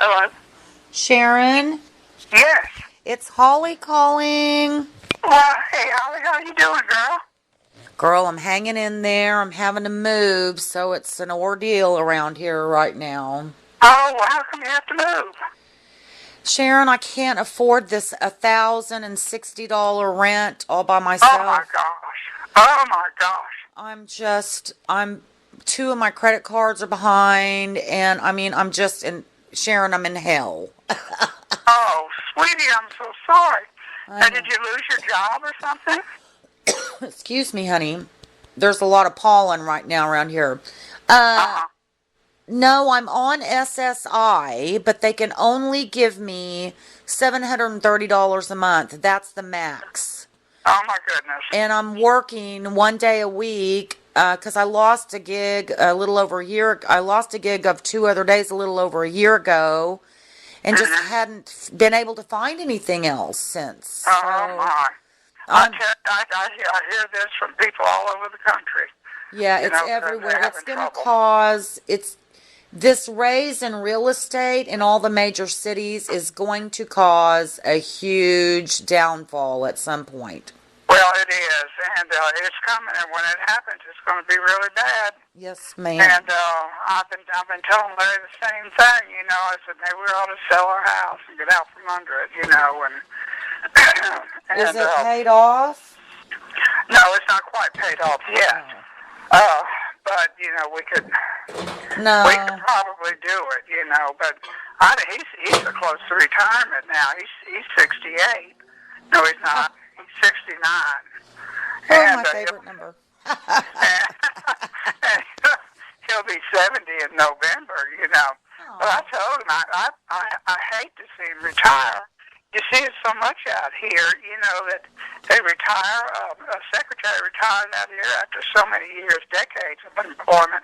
Hello? Sharon, Yes. it's Holly calling. Well, hey, Holly, how you doing, girl? Girl, I'm hanging in there. I'm having to move, so it's an ordeal around here right now. Oh, well, how come you have to move? Sharon, I can't afford this $1,060 rent all by Oh, my myself. gosh. Oh, my gosh. I'm two of my credit cards are behind, and I mean, Sharon, I'm in hell. Oh, sweetie, I'm so sorry. I Did know. you lose your job or something? Excuse me, honey. There's a lot of pollen right now around here. Uh, Uh-huh. No, I'm on SSI, but they can only give me $730 a month. That's the max. Oh, my goodness. And I'm working 1 day a week because I lost a gig a little over a year. I lost a gig of 2 other days a little over a year ago and just Mm-hmm. hadn't been able to find anything else since. Oh, So my. I'm, I hear this from people all over the country, yeah, you it's know, that everywhere. they're It's having going to trouble. cause, it's This raise in real estate in all the major cities is going to cause a huge downfall at some point. Well, it is, and it's coming, and when it happens, it's going to be really bad. Yes, ma'am. And I've been telling Larry the same thing. You know, I said maybe we ought to sell our house and get out from under it. You know, and Is and it paid off? no, it's not quite paid off yet. Oh. Uh, but you know, we could No. probably do it. You know, but he's so close to retirement now. He's 68. No, he's not. He's 69. Oh, And my favorite number. and he'll be 70 in November, you know. But I Oh. told him I hate to see him retire. You see it so much out here, you know, that they retire. A secretary retired out here after so many years, decades of employment,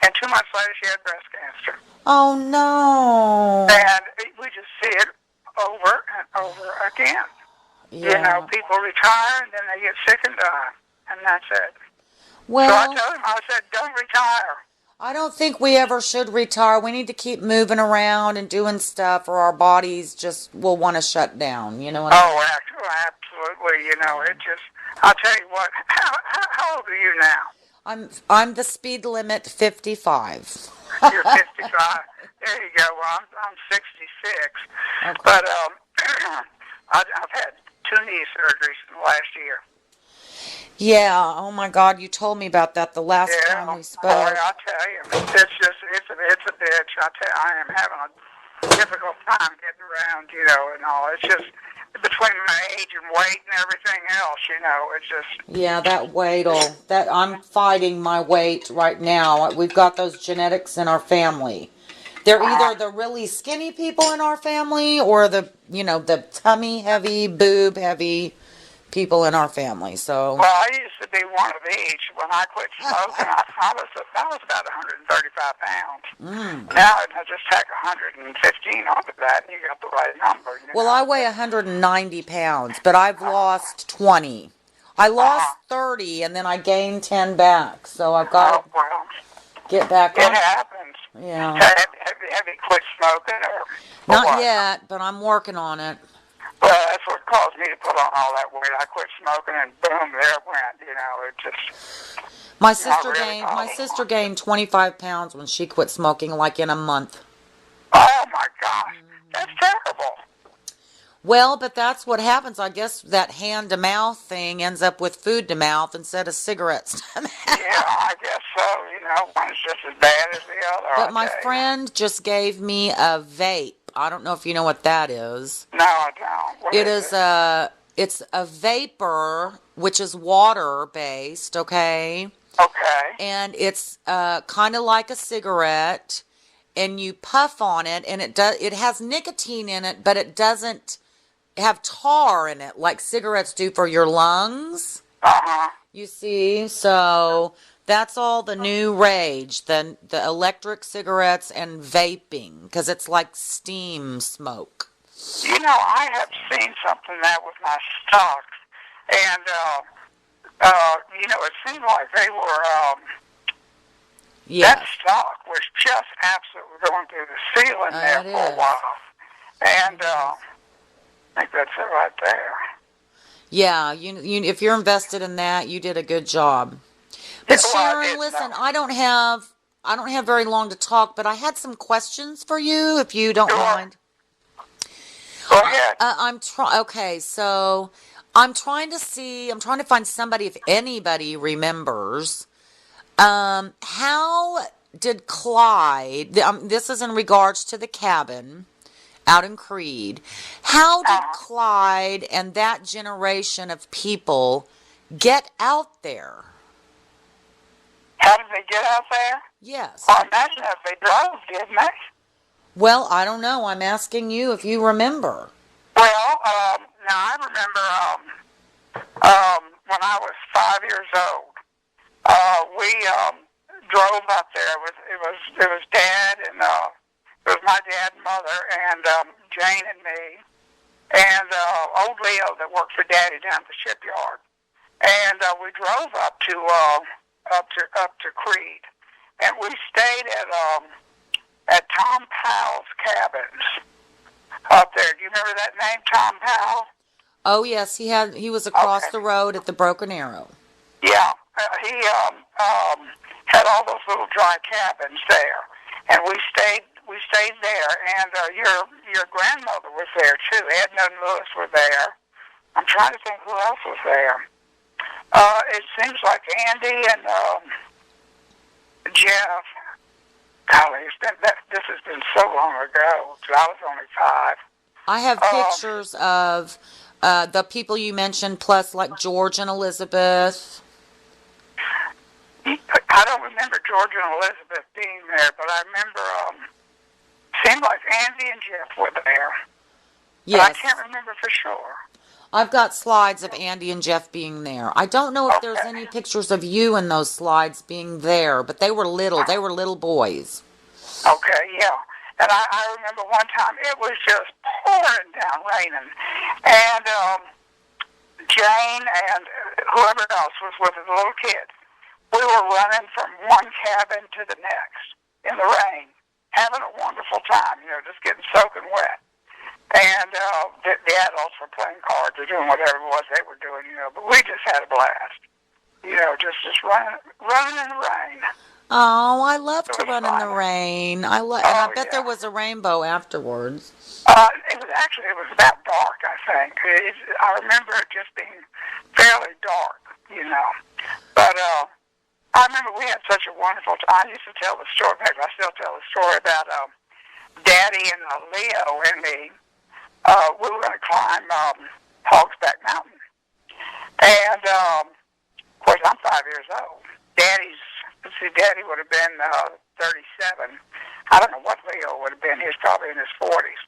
and 2 months later she had breast cancer. Oh, no. And we just see it over and over again. You know, Yeah. people retire and then they get sick and die, and that's it. So I Well, told him, I said, don't retire. I don't think we ever should retire. We need to keep moving around and doing stuff, or our bodies just will want to shut down. You know what I Oh, mean? absolutely. You know, it just, I'll tell you what, how old are you now? I'm the speed limit 55. You're 55. There you go. Well, I'm 66. Okay. But I've had 2 knee surgeries in the last year. Yeah, oh my God, you told me about that the last Yeah, time we boy, spoke. I tell you, it's a bitch. I tell you, I am having a difficult time getting around, you know, and all. It's just between my age and weight and everything else, you know. It's just Yeah, that I'm fighting my weight right now. We've got those genetics in our family. They're uh, either the really skinny people in our family or the tummy heavy, boob heavy people in our family. So, well, I used to be one of each. When I quit smoking, I was about 135 pounds. mm. Now I just tack 115 onto that, and you got the right number, you Well, know. I weigh 190 pounds, but I've lost 20. I Uh-huh. lost 30 and then I gained 10 back. So I've got Oh, to well, get back it on. happens. Yeah. Have you quit smoking or Not what? yet, but I'm working on it. Well, that's what caused me to put on all that weight. I quit smoking, and boom, there it went. You know, it just My not sister really gained my possible. sister gained 25 pounds when she quit smoking like in a month. Oh my gosh, that's terrible. Well, but that's what happens. I guess that hand to mouth thing ends up with food to mouth instead of cigarettes to mouth. Yeah, I guess so. You know, one's just as bad as the other. I But my tell you. friend just gave me a vape. I don't know if you know what that is. No, I don't. What It is is it? a vapor which is water based, okay? Okay. And it's kind of like a cigarette and you puff on it and it has nicotine in it, but it doesn't have tar in it like cigarettes do for your lungs. Uh huh. You see? So that's all the new rage, the electric cigarettes and vaping because it's like steam smoke. You know, I have seen something that with my stocks, and you know, it seemed like they were That Yes. stock was just absolutely going through the ceiling there It for a is. while. And It is. I think that's it right there. Yeah, if you're invested in that, you did a good job. Yeah, But well, I Sharon, didn't know. listen, I don't have very long to talk, but I had some questions for you if you don't Sure. mind. Go ahead. Okay, so I'm trying to find somebody, if anybody remembers. How did Clyde, this is in regards to the cabin out in Creed, how did Uh-huh. Clyde and that generation of people get out there? How did they get out there? Yes. Well, I imagine if they drove, didn't they? Well, I don't know. I'm asking you if you remember. Well, now I remember when I was 5 years old, we drove up there. It was Dad and it was my dad and mother and Jane and me and old Leo that worked for Daddy down at the shipyard. And we drove up to Creed, and we stayed at Tom Powell's cabins up there. Do you remember that name, Tom Powell? Oh yes, he was across Okay. the road at the Broken Arrow. Yeah, he had all those little dry cabins there, and we stayed there. And your grandmother was there too. Edna and Lewis were there. I'm trying to think who else was there. It seems like Andy and Jeff. Golly, this has been so long ago. 'Cause I was only 5. I have pictures of the people you mentioned, plus like George and Elizabeth. I don't remember George and Elizabeth being there, but I remember seemed like Andy and Jeff were there. But I Yes. can't remember for sure. I've got slides of Andy and Jeff being there. I don't know if there's Okay. any pictures of you in those slides being there, but they were little. They were little boys. Okay, yeah. And I remember one time it was just pouring down, raining. And Jane and whoever else was with the little kids, we were running from one cabin to the next in the rain, having a wonderful time, just getting soaking wet. And the adults were playing cards or doing whatever it was they were doing, but we just had a blast. Just running in the rain. Oh, I love It to was run in the fun. rain. And I Oh, bet there yeah. was a rainbow afterwards. It was about dark, I think. I remember it just being fairly dark, But I remember we had such a wonderful time. I used to tell the story, maybe I still tell the story about Daddy and Leo and me. We were going to climb Hogsback Mountain. And, of course, I'm 5 years old. Daddy would have been 37. I don't know what Leo would have been. He was probably in his 40s.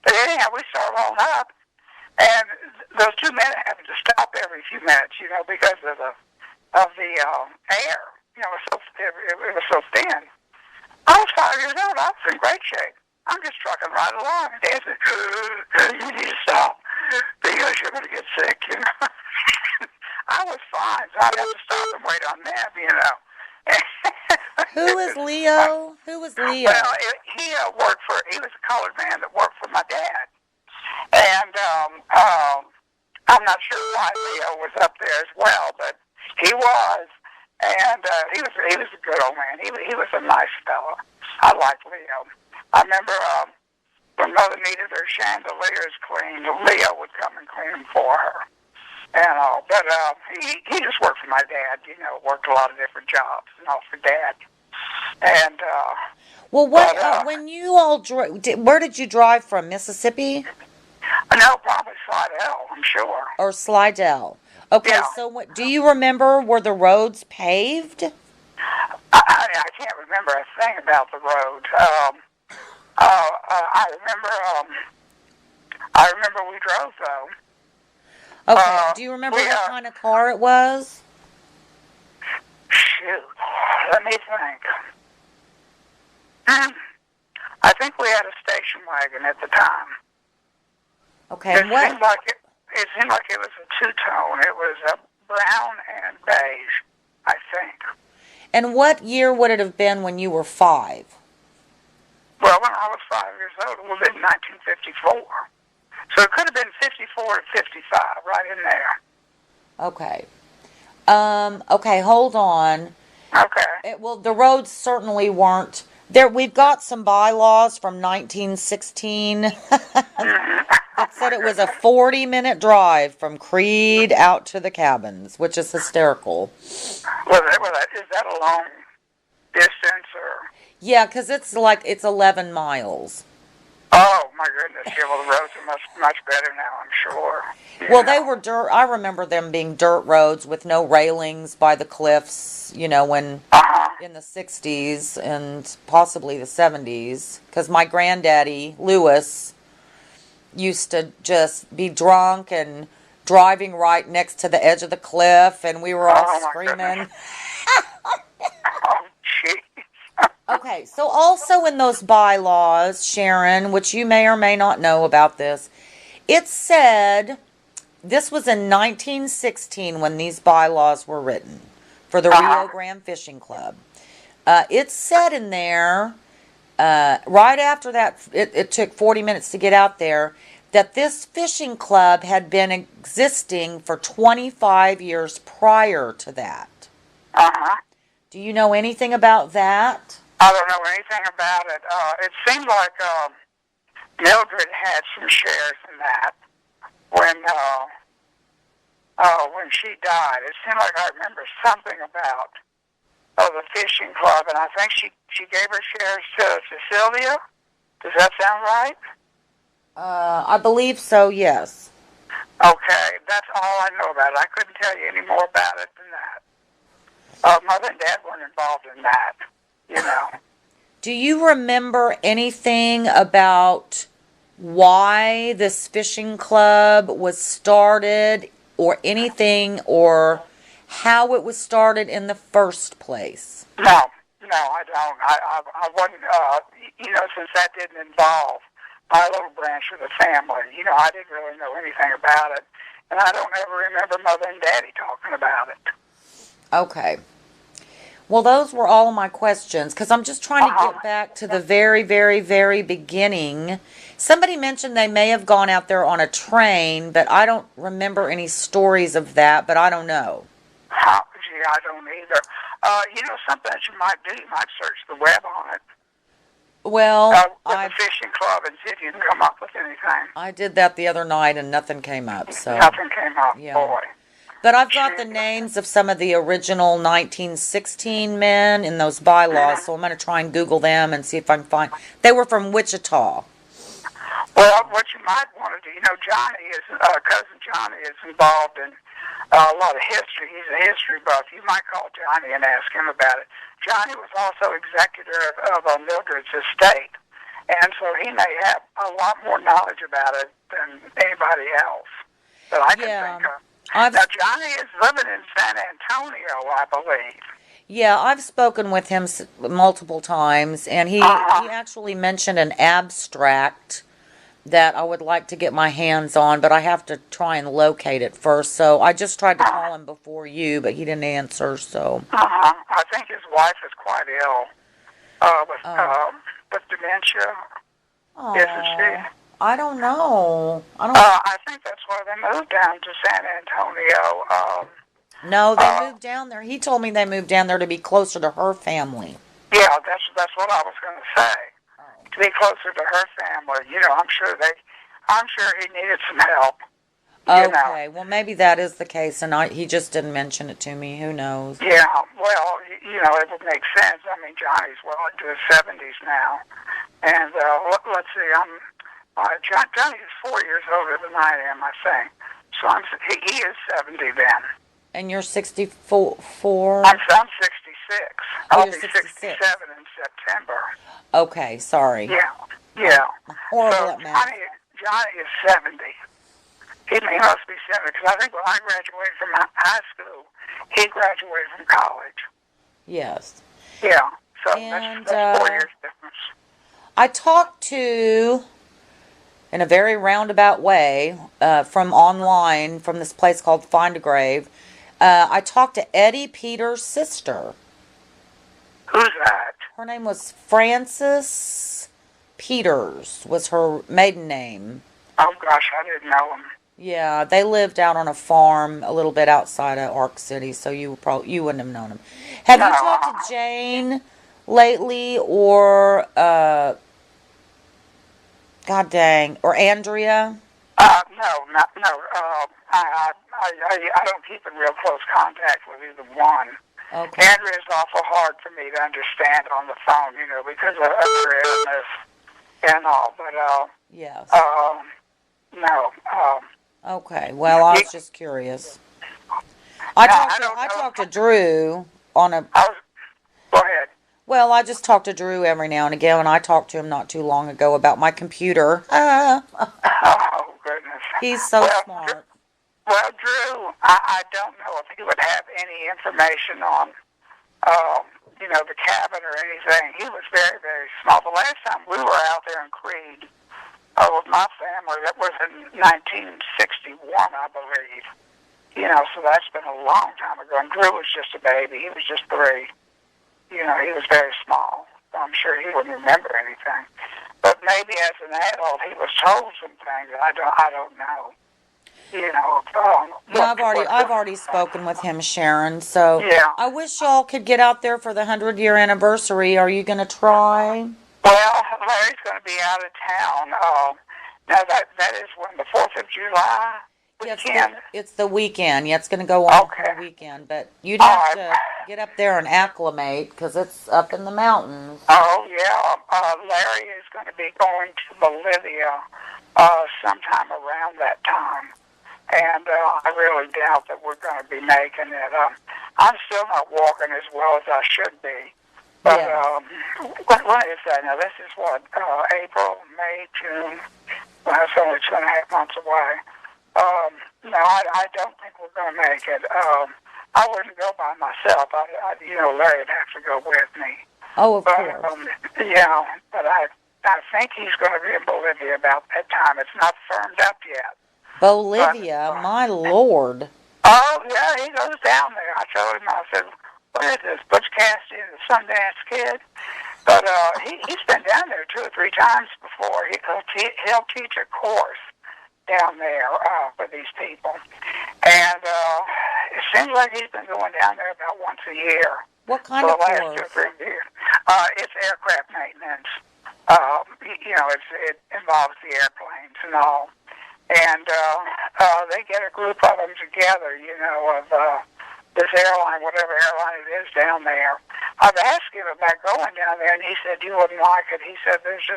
But anyhow, we started rolling up, and those two men having to stop every few minutes, because of the air. It was so thin. I was 5 years old. I was in great shape. I'm just trucking right along. And Dad said, "You need to stop because you're going to get sick." I was fine, so I'd have to stop and wait on them. Who is Leo? Who was Leo? Well, he was a colored man that worked for my dad. And I'm not sure why Leo was up there as well, but he was. And he was a good old man. He was a nice fellow. I liked Leo. I remember when Mother needed her chandeliers cleaned, Leo would come and clean them for her. And all, but he just worked for my dad. Worked a lot of different jobs and all for Dad. And well, when you all drove, where did you drive from? Mississippi? No, probably Slidell, I'm sure. Or Slidell? Okay, Yeah. so do you remember, were the roads paved? I can't remember a thing about the road. I remember we drove though. Okay. Do you remember what kind of car it was? Shoot, let me think. I think we had a station wagon at the time. Okay. It seemed like it was a two-tone. It was a brown and beige, I think. And what year would it have been when you were 5? Well, when I was 5 years old, it was in 1954. So it could have been 54 to 55, right in there. Okay. Okay, hold on. Okay. Well, the roads certainly weren't there. We've got some bylaws from 1916 that said it was a 40-minute drive from Creed out to the cabins, which is hysterical. Is that a long distance or? Yeah, because it's 11 miles. Oh my goodness! Yeah, well, the roads are much better now, I'm sure. Well, they were dirt. I remember them being dirt roads with no railings by the cliffs, when in the 60s and possibly the 70s. Because my granddaddy, Lewis, used to just be drunk and driving right next to the edge of the cliff, and we were all screaming. Oh, jeez. Okay, so also in those bylaws, Sharon, which you may or may not know about this, it said, this was in 1916 when these bylaws were written for the Rio Grande Fishing Club. It said in there, right after that, it took 40 minutes to get out there, that this fishing club had been existing for 25 years prior to that. Do you know anything about that? I don't know anything about it. It seemed like Mildred had some shares in that when she died. It seemed like I remember something about the fishing club, and I think she gave her shares to Sylvia. Does that sound right? I believe so, yes. Okay, that's all I know about it. I couldn't tell you any more about it than that. Mother and Dad weren't involved in that. Do you remember anything about why this fishing club was started or anything, or how it was started in the first place? No, I don't. I wasn't, since that didn't involve my little branch of the family, I didn't really know anything about it. And I don't ever remember Mother and Daddy talking about it. Okay. Well, those were all my questions, because I'm just trying to get back to the very, very, very beginning. Somebody mentioned they may have gone out there on a train, but I don't remember any stories of that, but I don't know. Gee, I don't either. Something that you might do, you might search the web on it. Well, the fishing club and see if you can come up with anything. I did that the other night and nothing came up. So nothing came up, yeah. Boy. But I've got the names of some of the original 1916 men in those bylaws, so I'm going to try and Google them and see if I can find. They were from Wichita. Well, what you might want to do, cousin Johnny is involved in a lot of history. He's a history buff. You might call Johnny and ask him about it. Johnny was also executor of Mildred's estate, and so he may have a lot more knowledge about it than anybody else that I can think of. Now, Johnny is living in San Antonio, I believe. Yeah, I've spoken with him multiple times, and he actually mentioned an abstract that I would like to get my hands on, but I have to try and locate it first. So I just tried to call him before you, but he didn't answer. So I think his wife is quite ill with dementia. Isn't she? I don't know. I think that's why they moved down to San Antonio. No, they moved down there. He told me they moved down there to be closer to her family. Yeah, that's what I was going to say. To be closer to her family, I'm sure he needed some help. Okay, well maybe that is the case, and he just didn't mention it to me. Who knows? Yeah, well, it would make sense. I mean, Johnny's well into his 70s now, and let's see, Johnny is 4 years older than I am, I think. So he is 70 then. And you're 64? I'm 66. I'll be 66. 67 in September. Okay, sorry. Yeah. Horrible at math. Johnny is 70. He must be 70, because I think when I graduated from high school, he graduated from college. Yes. Yeah, so that's 4 years difference. I talked to, in a very roundabout way, from online, from this place called Find a Grave, I talked to Eddie Peters' sister. Who's that? Her name was Frances Peters, was her maiden name. Oh gosh, I didn't know him. Yeah, they lived out on a farm a little bit outside of Ark City, so you wouldn't have known them. Have No. you talked to Jane lately, or God dang, or Andrea? No, not no. I don't keep in real close contact with either one. Okay. Andrea's awful hard for me to understand on the phone, because of her illness and all. But Yes. no. Okay. Well, I was just curious. I talked to Drew on a. Go ahead. Well, I just talk to Drew every now and again, and I talked to him not too long ago about my computer. Oh goodness. He's so smart. Well, Drew, I don't know if he would have any information on, the cabin or anything. He was very, very small. The last time we were out there in Creed with my family, that was in 1961, I believe. So that's been a long time ago. And Drew was just a baby. He was just 3. He was very small. So I'm sure he wouldn't remember anything. But maybe as an adult, he was told some things. I don't know. Yeah, I've already spoken with him, Sharon. So yeah. I wish y'all could get out there for the 100-year anniversary. Are you going to try? Well, Larry's going to be out of town. Now that is when the 4th of July weekend. It's the weekend. Yeah, it's going to go on the weekend. But you'd have to get up there and acclimate because it's up in the mountains. Oh yeah, Larry is going to be going to Bolivia sometime around that time. And I really doubt that we're going to be making it. I'm still not walking as well as I should be. But what is that? Now, this is what, April, May, June. Well, that's only 2.5 months away. No, I don't think we're going to make it. I wouldn't go by myself. Larry'd have to go with me. Oh, of course. But I think he's going to be in Bolivia about that time. It's not firmed up yet. Bolivia, my Lord. Oh, yeah, he goes down there. I told him, I said, what is this, Butch Cassidy, the Sundance Kid? But he's been down there 2 or 3 times before. He'll teach a course down there for these people. And it seems like he's been going down there about once a year. What kind of course? For the last 2 or 3 years. It's aircraft maintenance. It involves the airplanes and all. And they get a group of them together, of this airline, whatever airline it is down there. I've asked him about going down there, and he said you wouldn't like it. He said it's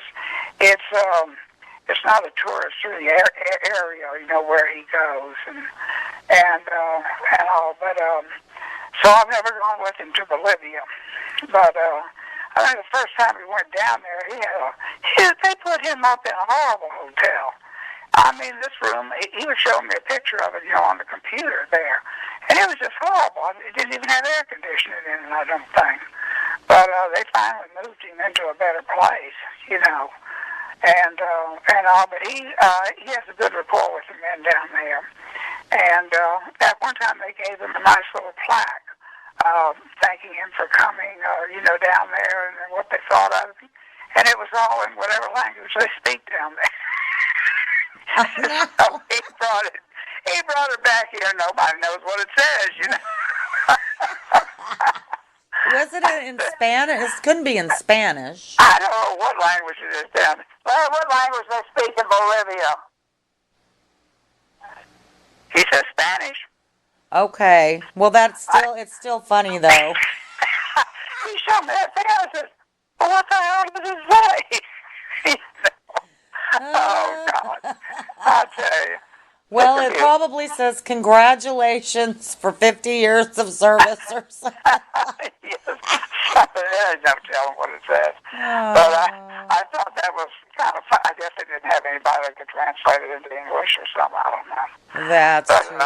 not a tourist through the area, where he goes and all. But so I've never gone with him to Bolivia. But I think the first time we went down there, they put him up in a horrible hotel. I mean, this room, he was showing me a picture of it, on the computer there. And it was just horrible. It didn't even have air conditioning in it, I don't think. But they finally moved him into a better place, And all. But he has a good rapport with the men down there. And at one time they gave him a nice little plaque thanking him for coming, down there and what they thought of him. And it was all in whatever language they speak down there. Oh, no. So he brought it back here. Nobody knows what it says, Was it in Spanish? It couldn't be in Spanish. I don't know what language it is down there. Well, what language they speak in Bolivia? He says Spanish. Okay. Well, it's still funny, though. He showed me that thing. I said, well, what the hell does it say? Oh, God. I'll tell you. Well, it probably says congratulations for 50 years of service or something. Yes. There's no telling what it says. But I thought that was kind of fun. I guess they didn't have anybody that could translate it into English or something. I don't know. That's true.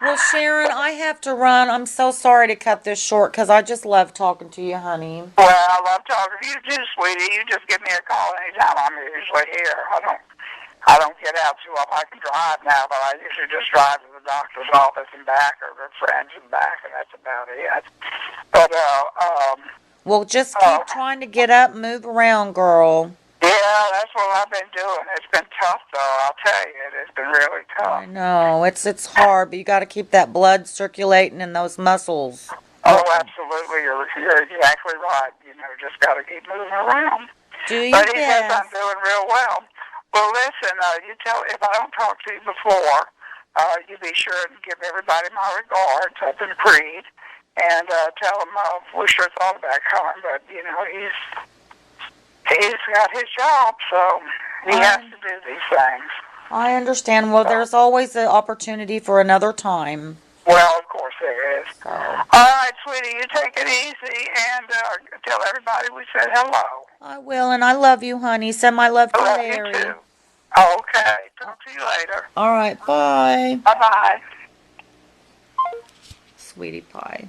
Well, Sharon, I have to run. I'm so sorry to cut this short because I just love talking to you, honey. Well, I love talking to you too, sweetie. You just give me a call anytime. I'm usually here. I I don't get out too often. I can drive now, but I usually just drive to the doctor's office and back, or to friends and back, and that's about it. But Well, just keep trying to get up, move around, girl. yeah, that's what I've been doing. It's been tough, though. I'll tell you, it's been really tough. I know it's hard, but you got to keep that blood circulating in those muscles. Oh, absolutely. You're exactly right. Just got to keep moving around. Do your But he says best. I'm doing real well. Well, listen, you tell if I don't talk to you before, you be sure to give everybody my regards up in Creed, and tell him we sure thought about coming, but he's got his job, so he has to do these things. I understand. Well, there's always an opportunity for another time. Well, of course there is. So. All right, sweetie, you take it easy and tell everybody we said hello. I will, and I love you, honey. Send my love to I love Larry. you too. Okay, talk to you later. All right, bye. Bye-bye. Sweetie pie.